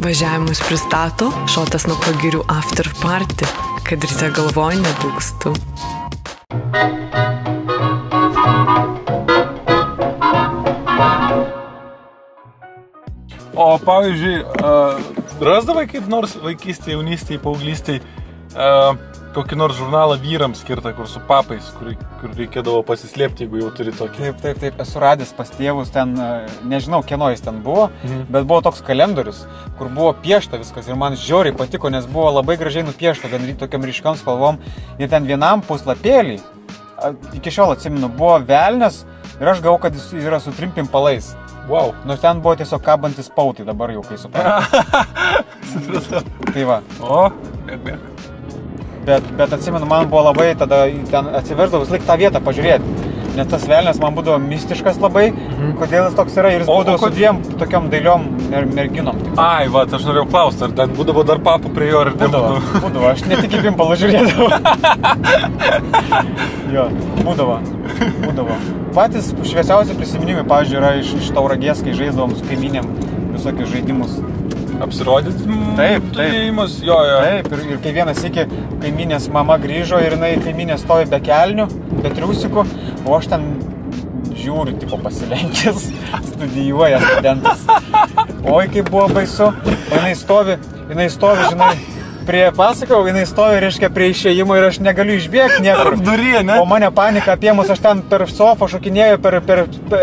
Važiavimus pristato Šotas nuo Pagirių after party, kad ryte galvoj nedūkstų. O pavyzdžiui, rasdavai kaip nors vaikystėje, jaunystėje, paauglystėje kokį nors žurnalą vyrams skirtą, kur su papais, kur reikėdavo pasislėpti, jeigu jau turi tokį? Taip, esu radęs pas tėvus, ten, nežinau, kieno jis ten buvo, bet buvo toks kalendorius, kur buvo piešta viskas ir man žiauriai patiko, nes buvo labai gražiai nupiešta, gan tokiam ryškiam spalvom ir ten vienam puslapėlį, iki šiol atsimenu, buvo velnias ir aš gavau, kad jis yra su 3 pimpalais. Wow. Nors ten buvo tiesiog kabantis pautai, dabar jau kai supratau. Tai va. O, bėk. Bet atsimenu, man buvo labai, tada ten atsiversdavau vis laik tą vietą pažiūrėti, nes tas velnias man būdavo mistiškas labai, kodėl jis toks yra ir jis būdavo su 2 tokiom dailiom merginom. Ai, va, aš norėjau klausti, ar ten būdavo dar papų prie jo, ar Būdavo, aš ne tik į pimpalą žiūrėdavau. Jo, būdavo. Patys šviesiausi prisiminimai, pavyzdžiui, yra iš Tauragės, kai žaisdavom su kaimynėm visokius žaidimus. Apsirodyti? Taip. Jo. Taip, ir kai vienas iki kaimynės mama grįžo ir jinai kaimynė stovi be kelnių, be triusikų, o aš ten žiūriu, tipo pasilenkęs, studijuoja studentas. Oi, kaip buvo baisu, jinai stovi, žinai, prie pasakau, jinai stovi, reiškia, prie išėjimo ir aš negaliu išbėgti niekur. Durė, ne? O mane panika apėmus, aš ten per sofą šokinėjau,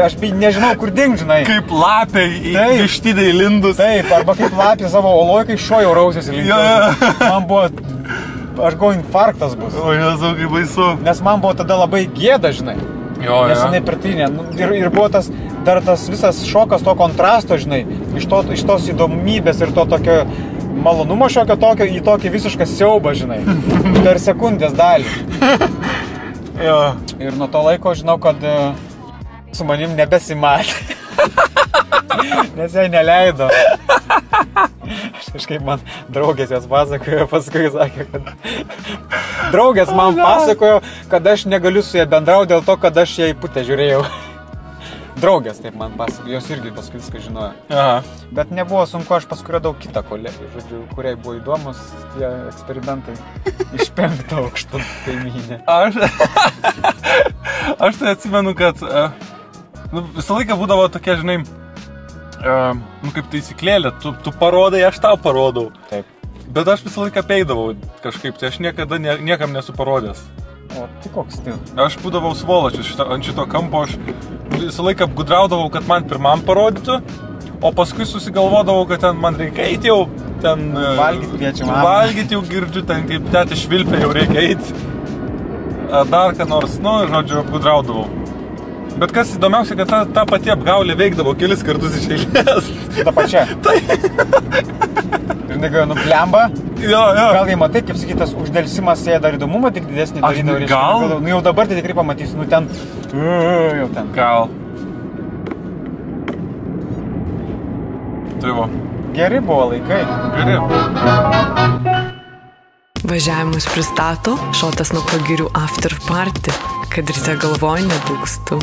aš nežinau, kur dingt, žinai. Kaip lapė į vištidę įlindus. Taip, arba kaip lapė savo oloj, kai šojau rausės įlindus. Man buvo, aš galvoju, infarktas bus. O, Jėzau, kaip baisu. Nes man buvo tada labai gėda, žinai. Nes jinai pirtinė. Ir buvo dar tas visas šokas to kontrasto, žinai, iš tos įdomybės ir to tokio malonumo šiokio tokio į tokį visišką siaubą, žinai, per sekundės dalį. Ir nuo to laiko žinau, kad su manim nebesimatė, nes jai neleido. Kažkaip man draugės jos pasakojo, paskui sakė, kad draugės man pasakojo, kad aš negaliu su ją bendrauti dėl to, kad aš ją į putę žiūrėjau. Draugės taip man pasakojo, jos irgi paskui viską žinojo. Aha. Bet nebuvo sunku, aš paskui radau kitą kolegę, žodžiu, kuriai buvo įdomus tie eksperimentai iš 5 aukšto kaimynė. Aš tai atsimenu, kad visą laiką būdavo tokia, žinai, kaip taisyklėlė, tu parodai, aš tau parodau. Taip. Bet aš visą laiką apeidavau kažkaip, tai aš niekada niekam nesu parodęs. O, tai koks tai? Aš būdavau svoločius ant šito kampo, aš visą laiką apgudraudavau, kad man pirmam parodytų, o paskui susigalvodavau, kad ten man reikia eiti jau, ten valgyti kviečiam. Valgyti jau girdžiu, ten kaip tėtė švilpė jau reikia eiti. Dar ką nors, žodžiu, apgudraudavau. Bet kas įdomiausia, kad ta pati apgaulė veikdavo kelis kartus iš eilės. Su ta pačia? Taip. Ir negėjo nublemba. Jo. Gal jei matai, kaip sakytas, uždelsimas jie dar įdomumą tik didesnį darydavo. Gal? Jau dabar tai tikrai pamatysiu, ten. Jau ten. Gal. Tai va. Geri buvo laikai. Geri. Važiavimus pristato Šotas nuo Pagirių after party, kad ryte galvoj nedūkstų.